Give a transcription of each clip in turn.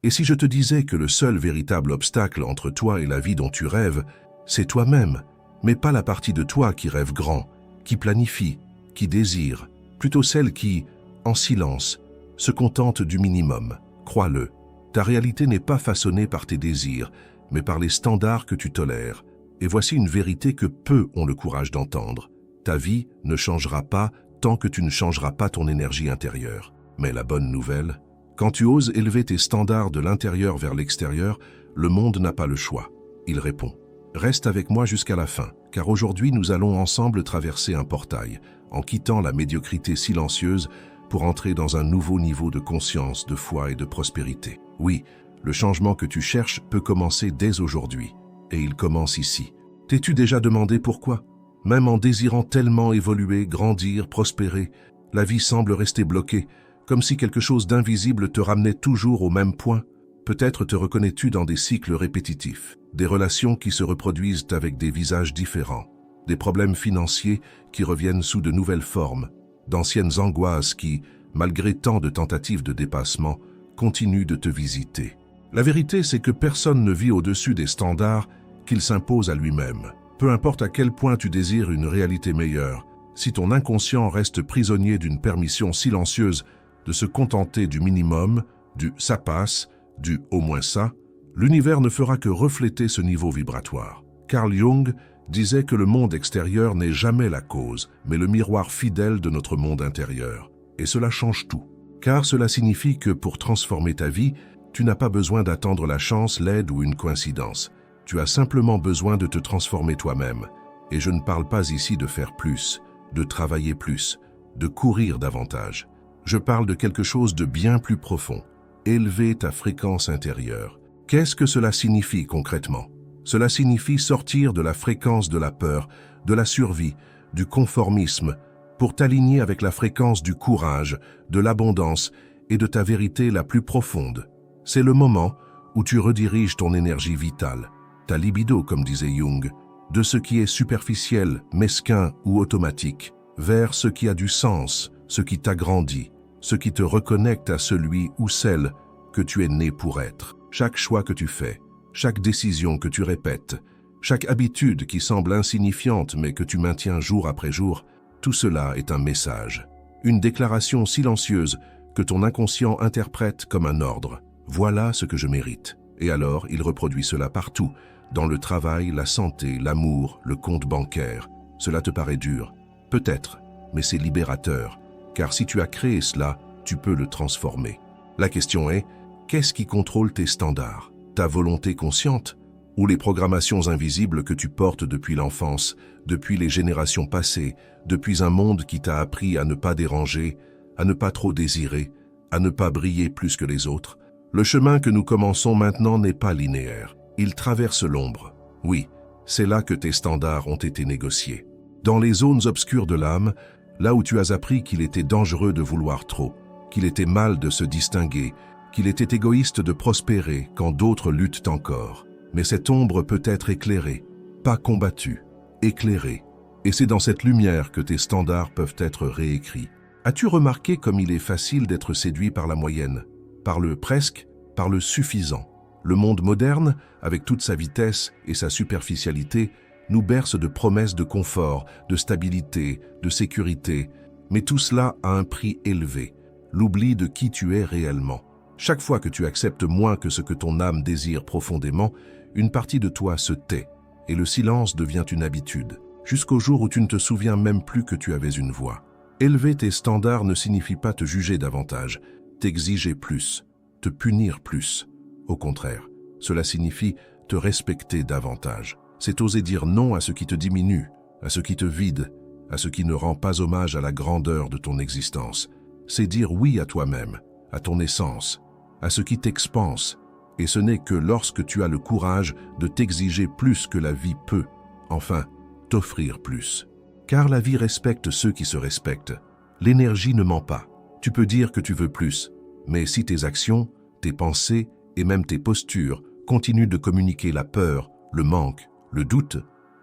Et si je te disais que le seul véritable obstacle entre toi et la vie dont tu rêves, c'est toi-même, mais pas la partie de toi qui rêve grand, qui planifie, qui désire, plutôt celle qui, en silence, se contente du minimum. Crois-le, ta réalité n'est pas façonnée par tes désirs, mais par les standards que tu tolères. Et voici une vérité que peu ont le courage d'entendre. Ta vie ne changera pas tant que tu ne changeras pas ton énergie intérieure. Mais la bonne nouvelle, quand tu oses élever tes standards de l'intérieur vers l'extérieur, le monde n'a pas le choix. Il répond. Reste avec moi jusqu'à la fin, car aujourd'hui nous allons ensemble traverser un portail, en quittant la médiocrité silencieuse pour entrer dans un nouveau niveau de conscience, de foi et de prospérité. Oui, le changement que tu cherches peut commencer dès aujourd'hui, et il commence ici. T'es-tu déjà demandé pourquoi? Même en désirant tellement évoluer, grandir, prospérer, la vie semble rester bloquée, comme si quelque chose d'invisible te ramenait toujours au même point. Peut-être te reconnais-tu dans des cycles répétitifs, des relations qui se reproduisent avec des visages différents, des problèmes financiers qui reviennent sous de nouvelles formes, d'anciennes angoisses qui, malgré tant de tentatives de dépassement, continuent de te visiter. La vérité, c'est que personne ne vit au-dessus des standards qu'il s'impose à lui-même. Peu importe à quel point tu désires une réalité meilleure, si ton inconscient reste prisonnier d'une permission silencieuse de se contenter du minimum, du « ça passe », du « au moins ça », l'univers ne fera que refléter ce niveau vibratoire. Carl Jung disait que le monde extérieur n'est jamais la cause, mais le miroir fidèle de notre monde intérieur. Et cela change tout. Car cela signifie que pour transformer ta vie, tu n'as pas besoin d'attendre la chance, l'aide ou une coïncidence. Tu as simplement besoin de te transformer toi-même. Et je ne parle pas ici de faire plus, de travailler plus, de courir davantage. Je parle de quelque chose de bien plus profond. Élever ta fréquence intérieure. Qu'est-ce que cela signifie concrètement? Cela signifie sortir de la fréquence de la peur, de la survie, du conformisme, pour t'aligner avec la fréquence du courage, de l'abondance et de ta vérité la plus profonde. C'est le moment où tu rediriges ton énergie vitale, ta libido comme disait Jung, de ce qui est superficiel, mesquin ou automatique, vers ce qui a du sens, ce qui t'agrandit, ce qui te reconnecte à celui ou celle que tu es né pour être. Chaque choix que tu fais, chaque décision que tu répètes, chaque habitude qui semble insignifiante mais que tu maintiens jour après jour, tout cela est un message, une déclaration silencieuse que ton inconscient interprète comme un ordre. Voilà ce que je mérite. Et alors, il reproduit cela partout, dans le travail, la santé, l'amour, le compte bancaire. Cela te paraît dur? Peut-être, mais c'est libérateur, car si tu as créé cela, tu peux le transformer. La question est, qu'est-ce qui contrôle tes standards? Ta volonté consciente ou les programmations invisibles que tu portes depuis l'enfance, depuis les générations passées, depuis un monde qui t'a appris à ne pas déranger, à ne pas trop désirer, à ne pas briller plus que les autres? Le chemin que nous commençons maintenant n'est pas linéaire. Il traverse l'ombre. Oui, c'est là que tes standards ont été négociés. Dans les zones obscures de l'âme, là où tu as appris qu'il était dangereux de vouloir trop, qu'il était mal de se distinguer, qu'il était égoïste de prospérer quand d'autres luttent encore. Mais cette ombre peut être éclairée, pas combattue, éclairée. Et c'est dans cette lumière que tes standards peuvent être réécrits. As-tu remarqué comme il est facile d'être séduit par la moyenne, par le presque, par le suffisant? Le monde moderne, avec toute sa vitesse et sa superficialité, nous berce de promesses de confort, de stabilité, de sécurité. Mais tout cela a un prix élevé, l'oubli de qui tu es réellement. Chaque fois que tu acceptes moins que ce que ton âme désire profondément, une partie de toi se tait, et le silence devient une habitude, jusqu'au jour où tu ne te souviens même plus que tu avais une voix. Élever tes standards ne signifie pas te juger davantage, t'exiger plus, te punir plus. Au contraire, cela signifie te respecter davantage. C'est oser dire non à ce qui te diminue, à ce qui te vide, à ce qui ne rend pas hommage à la grandeur de ton existence. C'est dire oui à toi-même, à ton essence, à ce qui t'expanse. Et ce n'est que lorsque tu as le courage de t'exiger plus que la vie peut, enfin, t'offrir plus. Car la vie respecte ceux qui se respectent. L'énergie ne ment pas. Tu peux dire que tu veux plus, mais si tes actions, tes pensées et même tes postures continuent de communiquer la peur, le manque, le doute,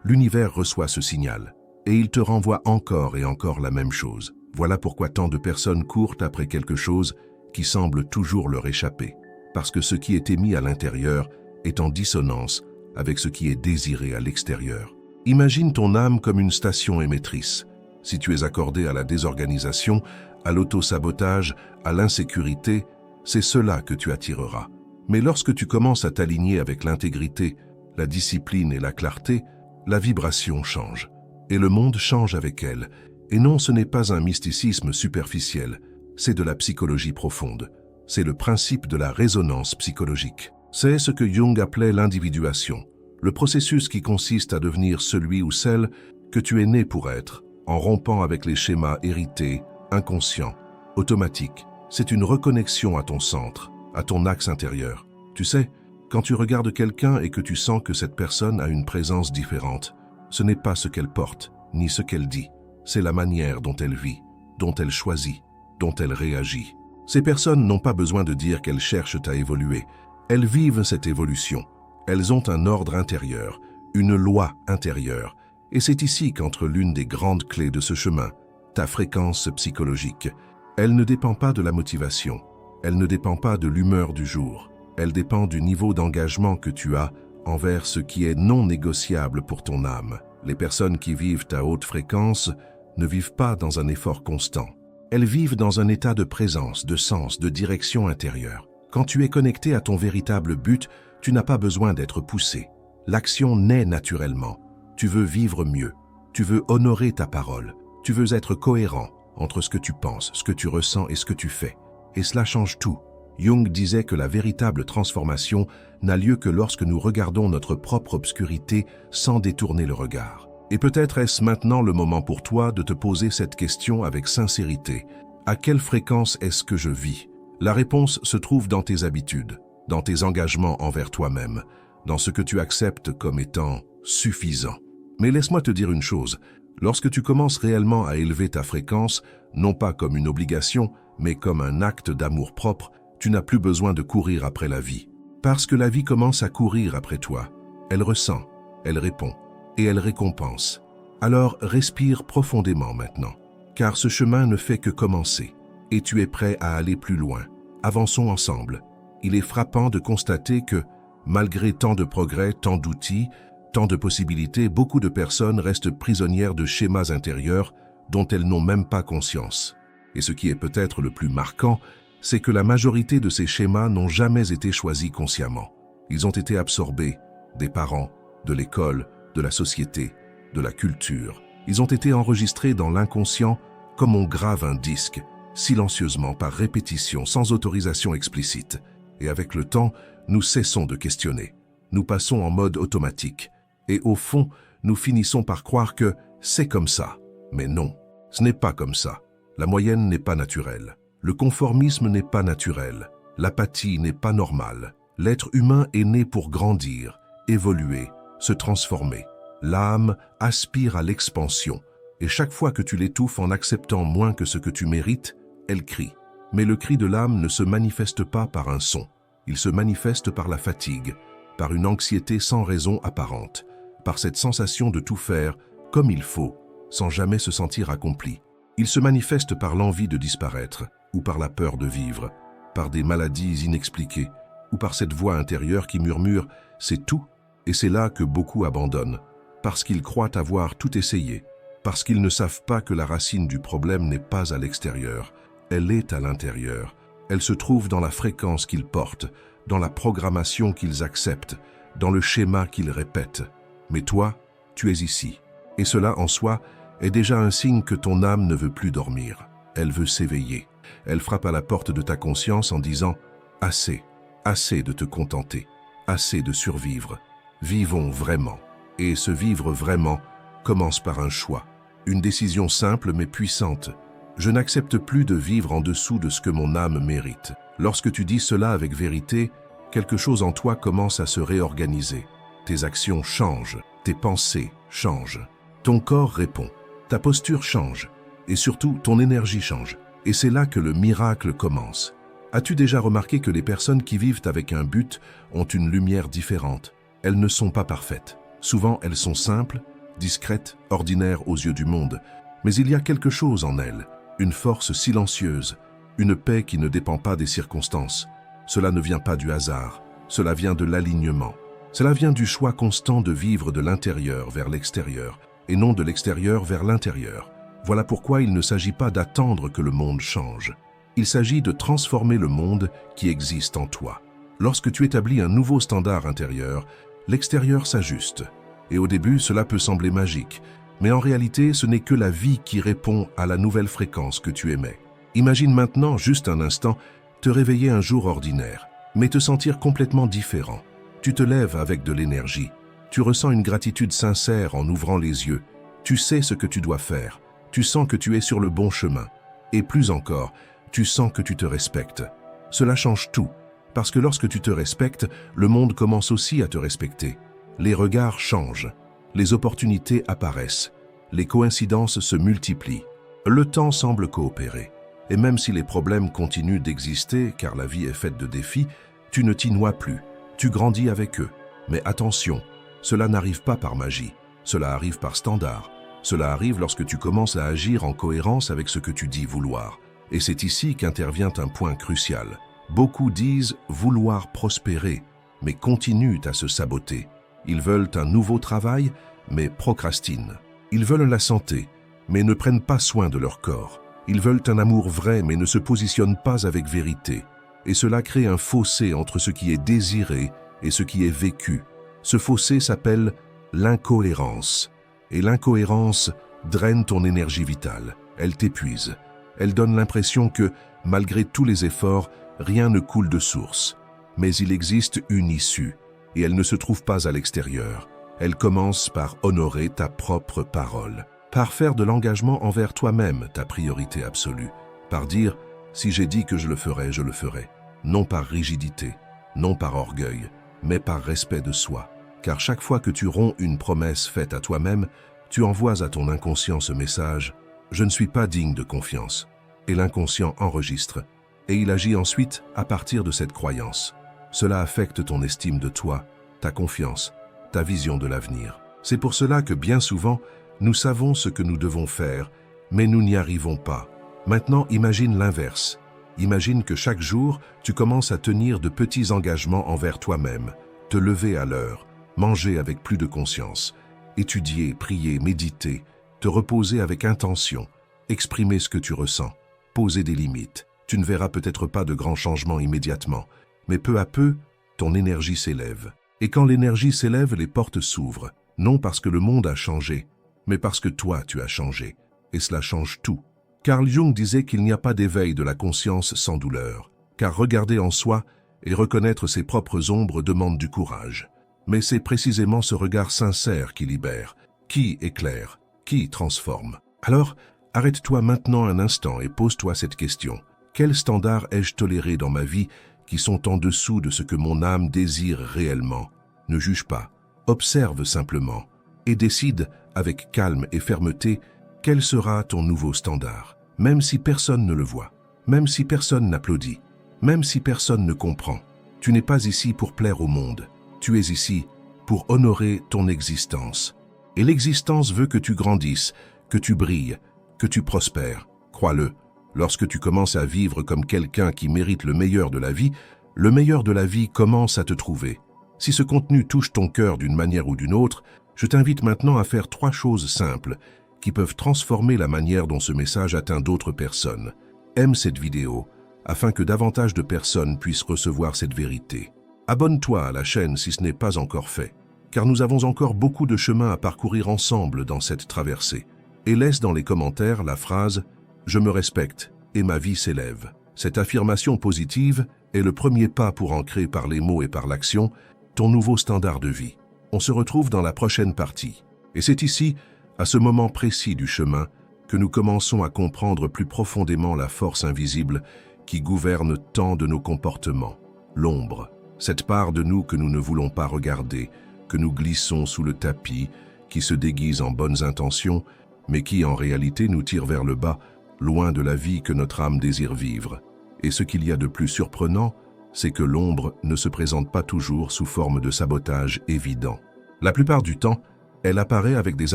l'univers reçoit ce signal. Et il te renvoie encore et encore la même chose. Voilà pourquoi tant de personnes courent après quelque chose qui semble toujours leur échapper. parce que ce qui est émis à l'intérieur est en dissonance avec ce qui est désiré à l'extérieur. Imagine ton âme comme une station émettrice. Si tu es accordé à la désorganisation, à l'auto-sabotage, à l'insécurité, c'est cela que tu attireras. Mais lorsque tu commences à t'aligner avec l'intégrité, la discipline et la clarté, la vibration change. Et le monde change avec elle. Et non, ce n'est pas un mysticisme superficiel, c'est de la psychologie profonde. C'est le principe de la résonance psychologique. C'est ce que Jung appelait l'individuation, le processus qui consiste à devenir celui ou celle que tu es né pour être, en rompant avec les schémas hérités, inconscients, automatiques. C'est une reconnexion à ton centre, à ton axe intérieur. Tu sais, quand tu regardes quelqu'un et que tu sens que cette personne a une présence différente, ce n'est pas ce qu'elle porte, ni ce qu'elle dit. C'est la manière dont elle vit, dont elle choisit, dont elle réagit. Ces personnes n'ont pas besoin de dire qu'elles cherchent à évoluer. Elles vivent cette évolution. Elles ont un ordre intérieur, une loi intérieure. Et c'est ici qu'entre l'une des grandes clés de ce chemin, ta fréquence psychologique. Elle ne dépend pas de la motivation. Elle ne dépend pas de l'humeur du jour. Elle dépend du niveau d'engagement que tu as envers ce qui est non négociable pour ton âme. Les personnes qui vivent à haute fréquence ne vivent pas dans un effort constant. Elles vivent dans un état de présence, de sens, de direction intérieure. Quand tu es connecté à ton véritable but, tu n'as pas besoin d'être poussé. L'action naît naturellement. Tu veux vivre mieux. Tu veux honorer ta parole. Tu veux être cohérent entre ce que tu penses, ce que tu ressens et ce que tu fais. Et cela change tout. Jung disait que la véritable transformation n'a lieu que lorsque nous regardons notre propre obscurité sans détourner le regard. Et peut-être est-ce maintenant le moment pour toi de te poser cette question avec sincérité. À quelle fréquence est-ce que je vis? La réponse se trouve dans tes habitudes, dans tes engagements envers toi-même, dans ce que tu acceptes comme étant suffisant. Mais laisse-moi te dire une chose, lorsque tu commences réellement à élever ta fréquence, non pas comme une obligation, mais comme un acte d'amour-propre, tu n'as plus besoin de courir après la vie. Parce que la vie commence à courir après toi. Elle ressent, elle répond, et elle récompense. Alors respire profondément maintenant, car ce chemin ne fait que commencer, et tu es prêt à aller plus loin. Avançons ensemble. Il est frappant de constater que, malgré tant de progrès, tant d'outils, tant de possibilités, beaucoup de personnes restent prisonnières de schémas intérieurs dont elles n'ont même pas conscience. Et ce qui est peut-être le plus marquant, c'est que la majorité de ces schémas n'ont jamais été choisis consciemment. Ils ont été absorbés des parents, de l'école, de la société, de la culture. Ils ont été enregistrés dans l'inconscient comme on grave un disque, silencieusement par répétition, sans autorisation explicite. Et avec le temps, nous cessons de questionner. Nous passons en mode automatique. Et au fond, nous finissons par croire que c'est comme ça. Mais non, ce n'est pas comme ça. La moyenne n'est pas naturelle. Le conformisme n'est pas naturel. L'apathie n'est pas normale. L'être humain est né pour grandir, évoluer, se transformer. L'âme aspire à l'expansion. Et chaque fois que tu l'étouffes en acceptant moins que ce que tu mérites, elle crie. Mais le cri de l'âme ne se manifeste pas par un son. Il se manifeste par la fatigue, par une anxiété sans raison apparente, par cette sensation de tout faire comme il faut, sans jamais se sentir accompli. Il se manifeste par l'envie de disparaître, ou par la peur de vivre, par des maladies inexpliquées, ou par cette voix intérieure qui murmure « c'est tout ». Et c'est là que beaucoup abandonnent, parce qu'ils croient avoir tout essayé, parce qu'ils ne savent pas que la racine du problème n'est pas à l'extérieur, elle est à l'intérieur. Elle se trouve dans la fréquence qu'ils portent, dans la programmation qu'ils acceptent, dans le schéma qu'ils répètent. Mais toi, tu es ici. Et cela en soi est déjà un signe que ton âme ne veut plus dormir. Elle veut s'éveiller. Elle frappe à la porte de ta conscience en disant « Assez, assez de te contenter, assez de survivre. Vivons vraiment. » Et ce vivre vraiment commence par un choix. Une décision simple mais puissante. Je n'accepte plus de vivre en dessous de ce que mon âme mérite. Lorsque tu dis cela avec vérité, quelque chose en toi commence à se réorganiser. Tes actions changent, tes pensées changent. Ton corps répond, ta posture change, et surtout ton énergie change. Et c'est là que le miracle commence. As-tu déjà remarqué que les personnes qui vivent avec un but ont une lumière différente? Elles ne sont pas parfaites. Souvent, elles sont simples, discrètes, ordinaires aux yeux du monde. Mais il y a quelque chose en elles, une force silencieuse, une paix qui ne dépend pas des circonstances. Cela ne vient pas du hasard, cela vient de l'alignement. Cela vient du choix constant de vivre de l'intérieur vers l'extérieur, et non de l'extérieur vers l'intérieur. Voilà pourquoi il ne s'agit pas d'attendre que le monde change. Il s'agit de transformer le monde qui existe en toi. Lorsque tu établis un nouveau standard intérieur, l'extérieur s'ajuste. Et au début, cela peut sembler magique, mais en réalité, ce n'est que la vie qui répond à la nouvelle fréquence que tu émets. Imagine maintenant, juste un instant, te réveiller un jour ordinaire, mais te sentir complètement différent. Tu te lèves avec de l'énergie. Tu ressens une gratitude sincère en ouvrant les yeux. Tu sais ce que tu dois faire. Tu sens que tu es sur le bon chemin. Et plus encore, tu sens que tu te respectes. Cela change tout, parce que lorsque tu te respectes, le monde commence aussi à te respecter. Les regards changent. Les opportunités apparaissent. Les coïncidences se multiplient. Le temps semble coopérer. Et même si les problèmes continuent d'exister, car la vie est faite de défis, tu ne t'y noies plus. Tu grandis avec eux. Mais attention, cela n'arrive pas par magie. Cela arrive par standard. Cela arrive lorsque tu commences à agir en cohérence avec ce que tu dis vouloir. Et c'est ici qu'intervient un point crucial. Beaucoup disent vouloir prospérer, mais continuent à se saboter. Ils veulent un nouveau travail, mais procrastinent. Ils veulent la santé, mais ne prennent pas soin de leur corps. Ils veulent un amour vrai, mais ne se positionnent pas avec vérité. Et cela crée un fossé entre ce qui est désiré et ce qui est vécu. Ce fossé s'appelle l'incohérence. Et l'incohérence draine ton énergie vitale. Elle t'épuise. Elle donne l'impression que, malgré tous les efforts, rien ne coule de source. Mais il existe une issue, et elle ne se trouve pas à l'extérieur. Elle commence par honorer ta propre parole, par faire de l'engagement envers toi-même ta priorité absolue, par dire « si j'ai dit que je le ferai, je le ferai », non par rigidité, non par orgueil, mais par respect de soi. Car chaque fois que tu romps une promesse faite à toi-même, tu envoies à ton inconscient ce message « je ne suis pas digne de confiance ». Et l'inconscient enregistre, et il agit ensuite à partir de cette croyance. Cela affecte ton estime de toi, ta confiance, ta vision de l'avenir. C'est pour cela que bien souvent, nous savons ce que nous devons faire, mais nous n'y arrivons pas. Maintenant, imagine l'inverse. Imagine que chaque jour, tu commences à tenir de petits engagements envers toi-même, te lever à l'heure, manger avec plus de conscience, étudier, prier, méditer, te reposer avec intention, exprimer ce que tu ressens, poser des limites. Tu ne verras peut-être pas de grands changements immédiatement, mais peu à peu, ton énergie s'élève. Et quand l'énergie s'élève, les portes s'ouvrent, non parce que le monde a changé, mais parce que toi, tu as changé. Et cela change tout. Carl Jung disait qu'il n'y a pas d'éveil de la conscience sans douleur, car regarder en soi et reconnaître ses propres ombres demande du courage. Mais c'est précisément ce regard sincère qui libère, qui éclaire, qui transforme. Alors, arrête-toi maintenant un instant et pose-toi cette question. Quels standards ai-je tolérés dans ma vie qui sont en dessous de ce que mon âme désire réellement? Ne juge pas, observe simplement et décide avec calme et fermeté quel sera ton nouveau standard. Même si personne ne le voit, même si personne n'applaudit, même si personne ne comprend, tu n'es pas ici pour plaire au monde. Tu es ici pour honorer ton existence. Et l'existence veut que tu grandisses, que tu brilles, que tu prospères. Crois-le, lorsque tu commences à vivre comme quelqu'un qui mérite le meilleur de la vie, le meilleur de la vie commence à te trouver. Si ce contenu touche ton cœur d'une manière ou d'une autre, je t'invite maintenant à faire 3 choses simples qui peuvent transformer la manière dont ce message atteint d'autres personnes. Aime cette vidéo afin que davantage de personnes puissent recevoir cette vérité. Abonne-toi à la chaîne si ce n'est pas encore fait, car nous avons encore beaucoup de chemin à parcourir ensemble dans cette traversée. Et laisse dans les commentaires la phrase « Je me respecte et ma vie s'élève ». Cette affirmation positive est le premier pas pour ancrer par les mots et par l'action ton nouveau standard de vie. On se retrouve dans la prochaine partie. Et c'est ici, à ce moment précis du chemin, que nous commençons à comprendre plus profondément la force invisible qui gouverne tant de nos comportements. L'ombre, cette part de nous que nous ne voulons pas regarder, que nous glissons sous le tapis, qui se déguise en bonnes intentions, mais qui en réalité nous tire vers le bas, loin de la vie que notre âme désire vivre. Et ce qu'il y a de plus surprenant, c'est que l'ombre ne se présente pas toujours sous forme de sabotage évident. La plupart du temps, elle apparaît avec des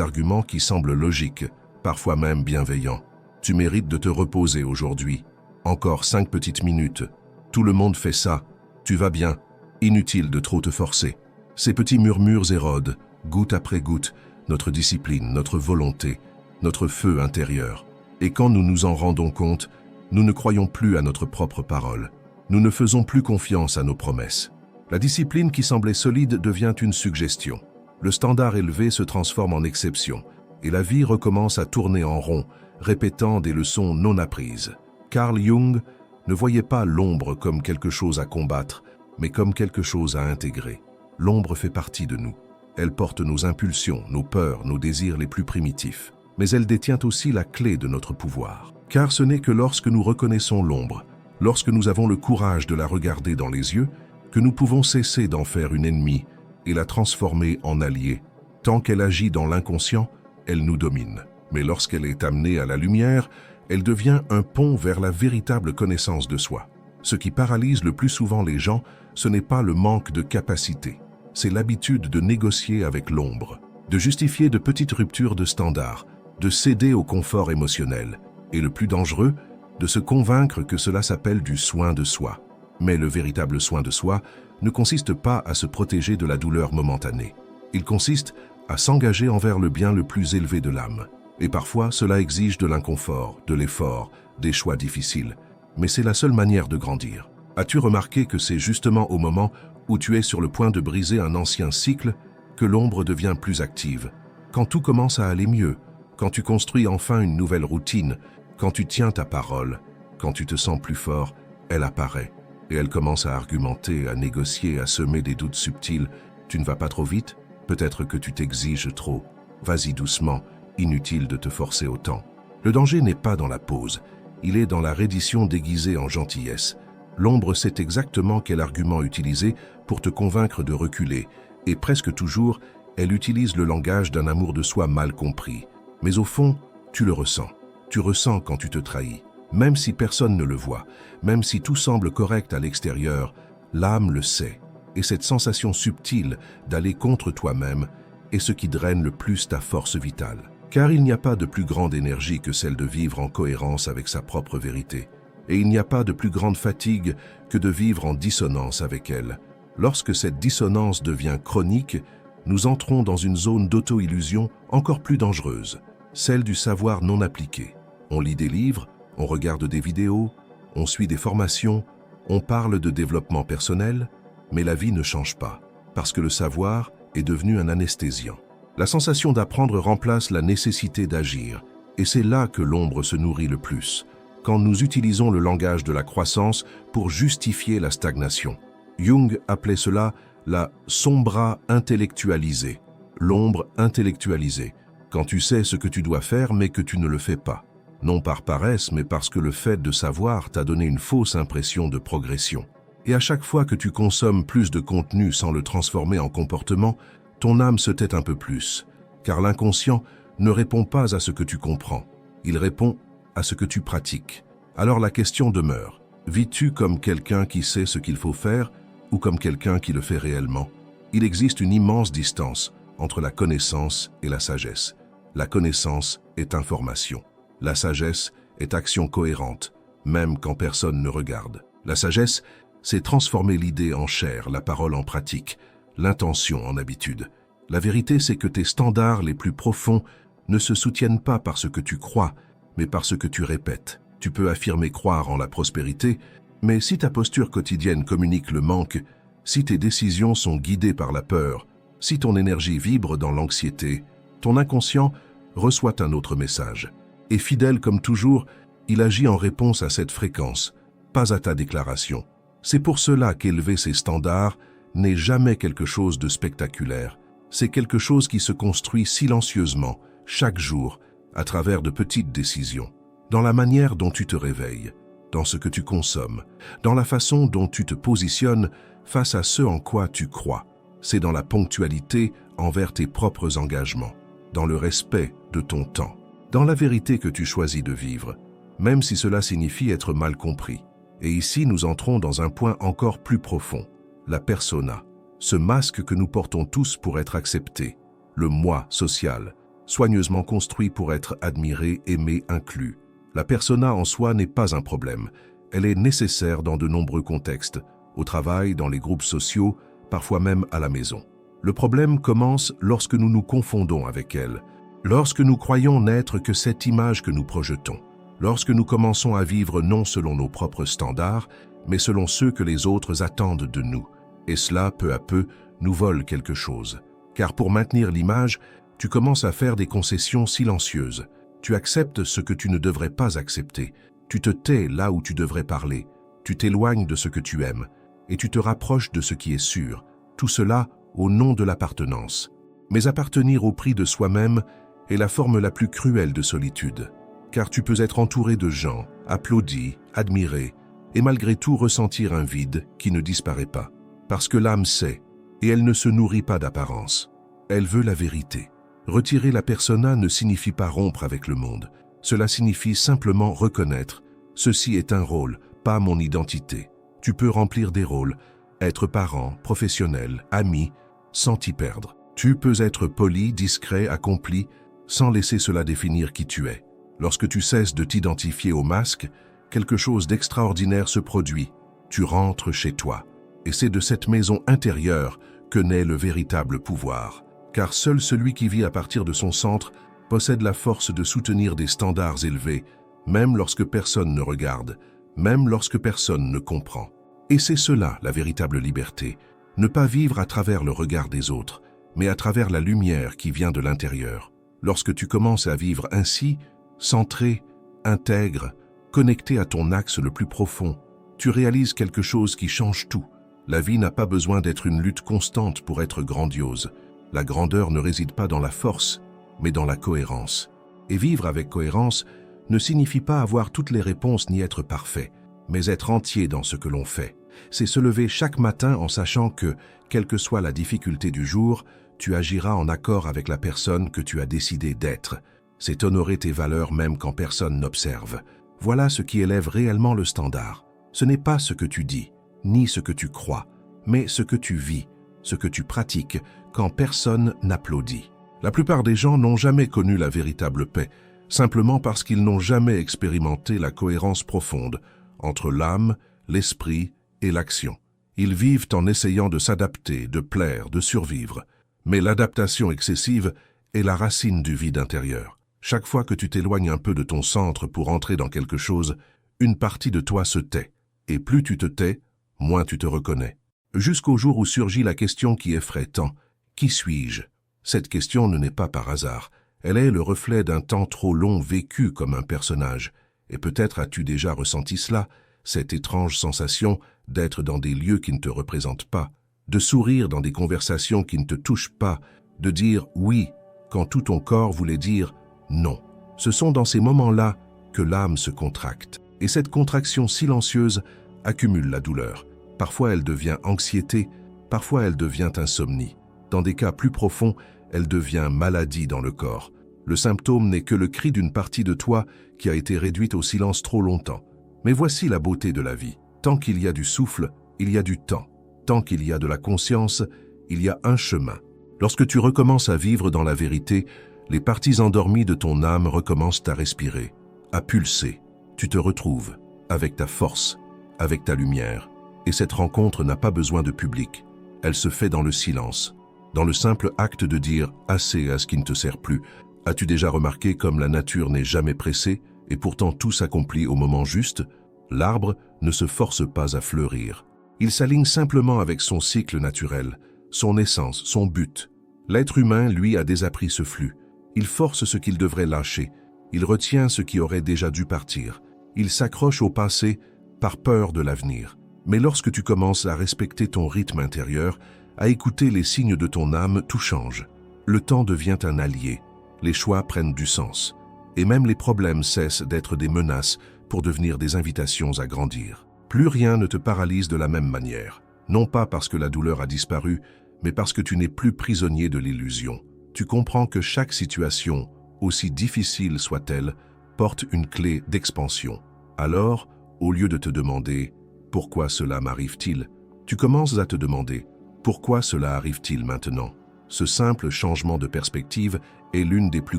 arguments qui semblent logiques, parfois même bienveillants. Tu mérites de te reposer aujourd'hui. Encore 5 petites minutes. Tout le monde fait ça, Tu vas bien, inutile de trop te forcer. Ces petits murmures érodent, goutte après goutte, notre discipline, notre volonté, notre feu intérieur. Et quand nous nous en rendons compte, nous ne croyons plus à notre propre parole. Nous ne faisons plus confiance à nos promesses. La discipline qui semblait solide devient une suggestion. Le standard élevé se transforme en exception, et la vie recommence à tourner en rond, répétant des leçons non apprises. Carl Jung ne voyait pas l'ombre comme quelque chose à combattre, mais comme quelque chose à intégrer. L'ombre fait partie de nous. Elle porte nos impulsions, nos peurs, nos désirs les plus primitifs. Mais elle détient aussi la clé de notre pouvoir. Car ce n'est que lorsque nous reconnaissons l'ombre, lorsque nous avons le courage de la regarder dans les yeux, que nous pouvons cesser d'en faire une ennemie et la transformer en alliée. Tant qu'elle agit dans l'inconscient, elle nous domine. Mais lorsqu'elle est amenée à la lumière, elle devient un pont vers la véritable connaissance de soi. Ce qui paralyse le plus souvent les gens, ce n'est pas le manque de capacité. C'est l'habitude de négocier avec l'ombre, de justifier de petites ruptures de standards, de céder au confort émotionnel, et le plus dangereux, de se convaincre que cela s'appelle du soin de soi. Mais le véritable soin de soi ne consiste pas à se protéger de la douleur momentanée. Il consiste à s'engager envers le bien le plus élevé de l'âme. Et parfois, cela exige de l'inconfort, de l'effort, des choix difficiles. Mais c'est la seule manière de grandir. As-tu remarqué que c'est justement au moment où tu es sur le point de briser un ancien cycle que l'ombre devient plus active? Quand tout commence à aller mieux, quand tu construis enfin une nouvelle routine, quand tu tiens ta parole, quand tu te sens plus fort, elle apparaît. Et elle commence à argumenter, à négocier, à semer des doutes subtils. Tu ne vas pas trop vite? Peut-être que tu t'exiges trop. Vas-y doucement, inutile de te forcer autant. Le danger n'est pas dans la pause, il est dans la reddition déguisée en gentillesse. L'ombre sait exactement quel argument utiliser pour te convaincre de reculer, et presque toujours, elle utilise le langage d'un amour de soi mal compris. Mais au fond, tu le ressens. Tu ressens quand tu te trahis. Même si personne ne le voit, même si tout semble correct à l'extérieur, l'âme le sait. Et cette sensation subtile d'aller contre toi-même est ce qui draine le plus ta force vitale. Car il n'y a pas de plus grande énergie que celle de vivre en cohérence avec sa propre vérité. Et il n'y a pas de plus grande fatigue que de vivre en dissonance avec elle. Lorsque cette dissonance devient chronique, nous entrons dans une zone d'auto-illusion encore plus dangereuse, celle du savoir non appliqué. On lit des livres, on regarde des vidéos, on suit des formations, on parle de développement personnel, mais la vie ne change pas, parce que le savoir est devenu un anesthésiant. La sensation d'apprendre remplace la nécessité d'agir, et c'est là que l'ombre se nourrit le plus, quand nous utilisons le langage de la croissance pour justifier la stagnation. Jung appelait cela la sombra intellectualisée, l'ombre intellectualisée, quand tu sais ce que tu dois faire mais que tu ne le fais pas. Non par paresse, mais parce que le fait de savoir t'a donné une fausse impression de progression. Et à chaque fois que tu consommes plus de contenu sans le transformer en comportement, ton âme se tait un peu plus, car l'inconscient ne répond pas à ce que tu comprends, il répond à ce que tu pratiques. Alors la question demeure, vis-tu comme quelqu'un qui sait ce qu'il faut faire ou comme quelqu'un qui le fait réellement? Il existe une immense distance entre la connaissance et la sagesse. La connaissance est information. La sagesse est action cohérente, même quand personne ne regarde. La sagesse, c'est transformer l'idée en chair, la parole en pratique, l'intention en habitude. La vérité, c'est que tes standards les plus profonds ne se soutiennent pas par ce que tu crois, mais par ce que tu répètes. Tu peux affirmer croire en la prospérité, mais si ta posture quotidienne communique le manque, si tes décisions sont guidées par la peur, si ton énergie vibre dans l'anxiété, ton inconscient reçoit un autre message. Et fidèle comme toujours, il agit en réponse à cette fréquence, pas à ta déclaration. C'est pour cela qu'élever ses standards n'est jamais quelque chose de spectaculaire. C'est quelque chose qui se construit silencieusement, chaque jour, à travers de petites décisions. Dans la manière dont tu te réveilles, dans ce que tu consommes, dans la façon dont tu te positionnes face à ce en quoi tu crois. C'est dans la ponctualité envers tes propres engagements, dans le respect de ton temps, dans la vérité que tu choisis de vivre, même si cela signifie être mal compris. Et ici, nous entrons dans un point encore plus profond, la persona, ce masque que nous portons tous pour être acceptés, le moi social, soigneusement construit pour être admiré, aimé, inclus. La persona en soi n'est pas un problème, elle est nécessaire dans de nombreux contextes, au travail, dans les groupes sociaux, parfois même à la maison. Le problème commence lorsque nous nous confondons avec elle, lorsque nous croyons n'être que cette image que nous projetons, lorsque nous commençons à vivre non selon nos propres standards, mais selon ceux que les autres attendent de nous. Et cela, peu à peu, nous vole quelque chose. Car pour maintenir l'image, tu commences à faire des concessions silencieuses. Tu acceptes ce que tu ne devrais pas accepter. Tu te tais là où tu devrais parler. Tu t'éloignes de ce que tu aimes. Et tu te rapproches de ce qui est sûr. Tout cela au nom de l'appartenance. Mais appartenir au prix de soi-même est la forme la plus cruelle de solitude. Car tu peux être entouré de gens, applaudi, admiré, et malgré tout ressentir un vide qui ne disparaît pas. Parce que l'âme sait, et elle ne se nourrit pas d'apparence. Elle veut la vérité. Retirer la persona ne signifie pas rompre avec le monde. Cela signifie simplement reconnaître « ceci est un rôle, pas mon identité ». Tu peux remplir des rôles, être parent, professionnel, ami, sans t'y perdre. Tu peux être poli, discret, accompli, sans laisser cela définir qui tu es. Lorsque tu cesses de t'identifier au masque, quelque chose d'extraordinaire se produit. Tu rentres chez toi. Et c'est de cette maison intérieure que naît le véritable pouvoir. Car seul celui qui vit à partir de son centre possède la force de soutenir des standards élevés, même lorsque personne ne regarde, même lorsque personne ne comprend. Et c'est cela la véritable liberté, ne pas vivre à travers le regard des autres, mais à travers la lumière qui vient de l'intérieur. Lorsque tu commences à vivre ainsi, centré, intègre, connecté à ton axe le plus profond, tu réalises quelque chose qui change tout. La vie n'a pas besoin d'être une lutte constante pour être grandiose. La grandeur ne réside pas dans la force, mais dans la cohérence. Et vivre avec cohérence ne signifie pas avoir toutes les réponses ni être parfait, mais être entier dans ce que l'on fait. C'est se lever chaque matin en sachant que, quelle que soit la difficulté du jour, tu agiras en accord avec la personne que tu as décidé d'être. C'est honorer tes valeurs même quand personne n'observe. Voilà ce qui élève réellement le standard. Ce n'est pas ce que tu dis, ni ce que tu crois, mais ce que tu vis, ce que tu pratiques quand personne n'applaudit. La plupart des gens n'ont jamais connu la véritable paix, simplement parce qu'ils n'ont jamais expérimenté la cohérence profonde entre l'âme, l'esprit et l'action. Ils vivent en essayant de s'adapter, de plaire, de survivre. Mais l'adaptation excessive est la racine du vide intérieur. Chaque fois que tu t'éloignes un peu de ton centre pour entrer dans quelque chose, une partie de toi se tait. Et plus tu te tais, moins tu te reconnais. Jusqu'au jour où surgit la question qui effraie tant. Qui suis-je? Cette question ne naît pas par hasard. Elle est le reflet d'un temps trop long vécu comme un personnage. Et peut-être as-tu déjà ressenti cela, cette étrange sensation d'être dans des lieux qui ne te représentent pas, de sourire dans des conversations qui ne te touchent pas, de dire « oui » quand tout ton corps voulait dire « non ». Ce sont dans ces moments-là que l'âme se contracte. Et cette contraction silencieuse accumule la douleur. Parfois elle devient anxiété, parfois elle devient insomnie. Dans des cas plus profonds, elle devient maladie dans le corps. Le symptôme n'est que le cri d'une partie de toi qui a été réduite au silence trop longtemps. Mais voici la beauté de la vie. Tant qu'il y a du souffle, il y a du temps. Tant qu'il y a de la conscience, il y a un chemin. Lorsque tu recommences à vivre dans la vérité, les parties endormies de ton âme recommencent à respirer, à pulser. Tu te retrouves avec ta force, avec ta lumière. Et cette rencontre n'a pas besoin de public. Elle se fait dans le silence, dans le simple acte de dire « assez à ce qui ne te sert plus ». As-tu déjà remarqué comme la nature n'est jamais pressée et pourtant tout s'accomplit au moment juste? L'arbre ne se force pas à fleurir. Il s'aligne simplement avec son cycle naturel, son essence, son but. L'être humain, lui, a désappris ce flux. Il force ce qu'il devrait lâcher. Il retient ce qui aurait déjà dû partir. Il s'accroche au passé par peur de l'avenir. Mais lorsque tu commences à respecter ton rythme intérieur, à écouter les signes de ton âme, tout change. Le temps devient un allié. Les choix prennent du sens. Et même les problèmes cessent d'être des menaces pour devenir des invitations à grandir. Plus rien ne te paralyse de la même manière. Non pas parce que la douleur a disparu, mais parce que tu n'es plus prisonnier de l'illusion. Tu comprends que chaque situation, aussi difficile soit-elle, porte une clé d'expansion. Alors, au lieu de te demander « Pourquoi cela m'arrive-t-il ?», tu commences à te demander « Pourquoi cela arrive-t-il maintenant ?» Ce simple changement de perspective est l'une des plus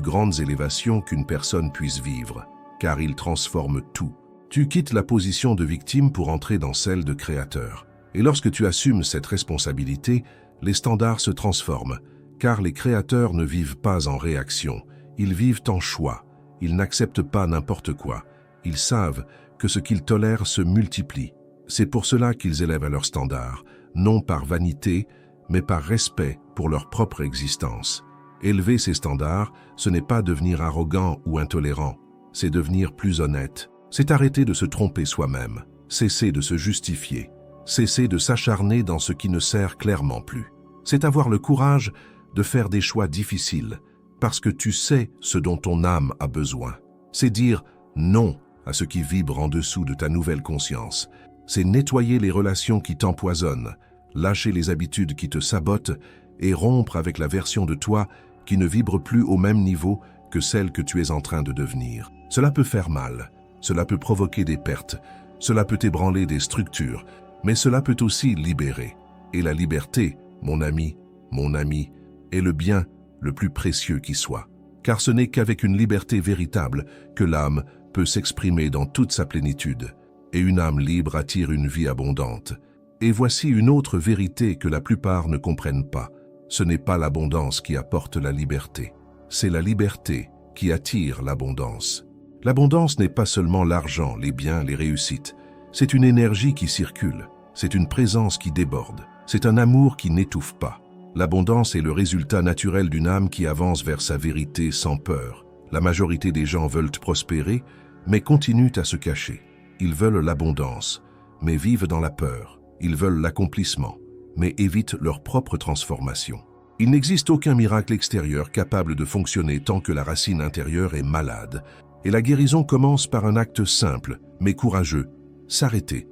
grandes élévations qu'une personne puisse vivre, car il transforme tout. Tu quittes la position de victime pour entrer dans celle de créateur. Et lorsque tu assumes cette responsabilité, les standards se transforment, car les créateurs ne vivent pas en réaction, ils vivent en choix, ils n'acceptent pas n'importe quoi, ils savent que ce qu'ils tolèrent se multiplie. C'est pour cela qu'ils élèvent à leurs standards, non par vanité, mais par respect pour leur propre existence. Élever ces standards, ce n'est pas devenir arrogant ou intolérant, c'est devenir plus honnête. C'est arrêter de se tromper soi-même, cesser de se justifier, cesser de s'acharner dans ce qui ne sert clairement plus. C'est avoir le courage de faire des choix difficiles, parce que tu sais ce dont ton âme a besoin. C'est dire non à ce qui vibre en dessous de ta nouvelle conscience. C'est nettoyer les relations qui t'empoisonnent, lâcher les habitudes qui te sabotent et rompre avec la version de toi qui ne vibre plus au même niveau que celle que tu es en train de devenir. Cela peut faire mal, cela peut provoquer des pertes, cela peut ébranler des structures, mais cela peut aussi libérer. Et la liberté, mon ami, est le bien le plus précieux qui soit. Car ce n'est qu'avec une liberté véritable que l'âme peut s'exprimer dans toute sa plénitude. Et une âme libre attire une vie abondante. Et voici une autre vérité que la plupart ne comprennent pas. Ce n'est pas l'abondance qui apporte la liberté. C'est la liberté qui attire l'abondance. L'abondance n'est pas seulement l'argent, les biens, les réussites. C'est une énergie qui circule. C'est une présence qui déborde. C'est un amour qui n'étouffe pas. L'abondance est le résultat naturel d'une âme qui avance vers sa vérité sans peur. La majorité des gens veulent prospérer, mais continuent à se cacher. Ils veulent l'abondance, mais vivent dans la peur. Ils veulent l'accomplissement, mais évitent leur propre transformation. Il n'existe aucun miracle extérieur capable de fonctionner tant que la racine intérieure est malade. Et la guérison commence par un acte simple, mais courageux. S'arrêter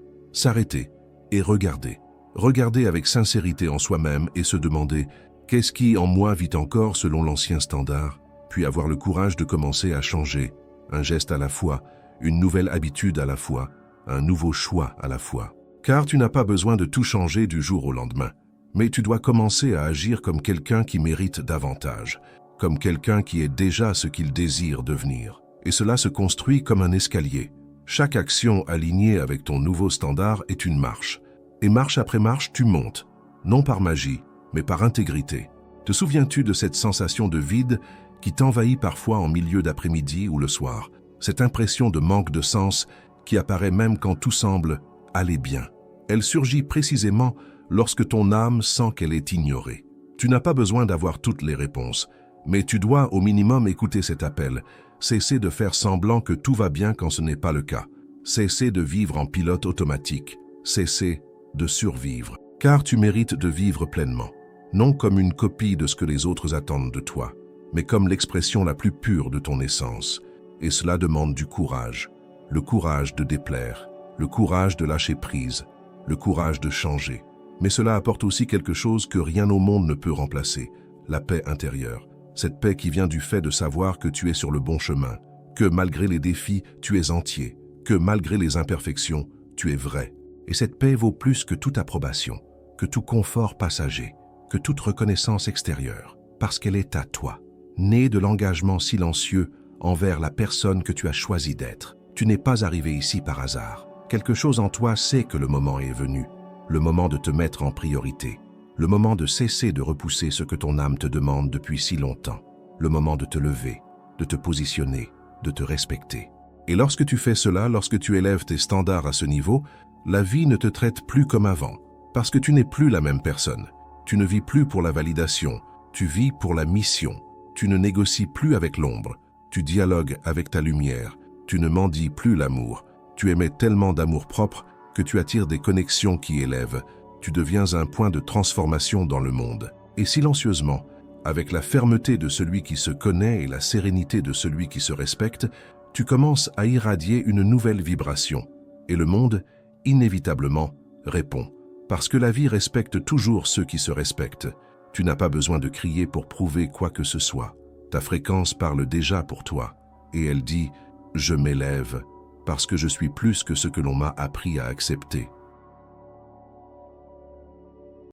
et regarder. Regarder avec sincérité en soi-même et se demander « Qu'est-ce qui en moi vit encore selon l'ancien standard ?» Puis avoir le courage de commencer à changer, un geste à la fois, une nouvelle habitude à la fois, un nouveau choix à la fois. Car tu n'as pas besoin de tout changer du jour au lendemain. Mais tu dois commencer à agir comme quelqu'un qui mérite davantage, comme quelqu'un qui est déjà ce qu'il désire devenir. Et cela se construit comme un escalier. Chaque action alignée avec ton nouveau standard est une marche. Et marche après marche, tu montes, non par magie, mais par intégrité. Te souviens-tu de cette sensation de vide qui t'envahit parfois en milieu d'après-midi ou le soir? Cette impression de manque de sens qui apparaît même quand tout semble aller bien. Elle surgit précisément lorsque ton âme sent qu'elle est ignorée. Tu n'as pas besoin d'avoir toutes les réponses, mais tu dois au minimum écouter cet appel. Cesser de faire semblant que tout va bien quand ce n'est pas le cas. Cesser de vivre en pilote automatique. Cesser de survivre. Car tu mérites de vivre pleinement. Non comme une copie de ce que les autres attendent de toi, mais comme l'expression la plus pure de ton essence. Et cela demande du courage. Le courage de déplaire. Le courage de lâcher prise. Le courage de changer. Mais cela apporte aussi quelque chose que rien au monde ne peut remplacer. La paix intérieure. Cette paix qui vient du fait de savoir que tu es sur le bon chemin, que malgré les défis, tu es entier, que malgré les imperfections, tu es vrai. Et cette paix vaut plus que toute approbation, que tout confort passager, que toute reconnaissance extérieure, parce qu'elle est à toi, née de l'engagement silencieux envers la personne que tu as choisi d'être. Tu n'es pas arrivé ici par hasard. Quelque chose en toi sait que le moment est venu, le moment de te mettre en priorité, le moment de cesser de repousser ce que ton âme te demande depuis si longtemps, le moment de te lever, de te positionner, de te respecter. Et lorsque tu fais cela, lorsque tu élèves tes standards à ce niveau, la vie ne te traite plus comme avant, parce que tu n'es plus la même personne. Tu ne vis plus pour la validation, tu vis pour la mission. Tu ne négocies plus avec l'ombre, tu dialogues avec ta lumière, tu ne mendies plus l'amour. Tu émets tellement d'amour propre que tu attires des connexions qui élèvent. Tu deviens un point de transformation dans le monde. Et silencieusement, avec la fermeté de celui qui se connaît et la sérénité de celui qui se respecte, tu commences à irradier une nouvelle vibration. Et le monde, inévitablement, répond. Parce que la vie respecte toujours ceux qui se respectent. Tu n'as pas besoin de crier pour prouver quoi que ce soit. Ta fréquence parle déjà pour toi. Et elle dit « Je m'élève » parce que je suis plus que ce que l'on m'a appris à accepter.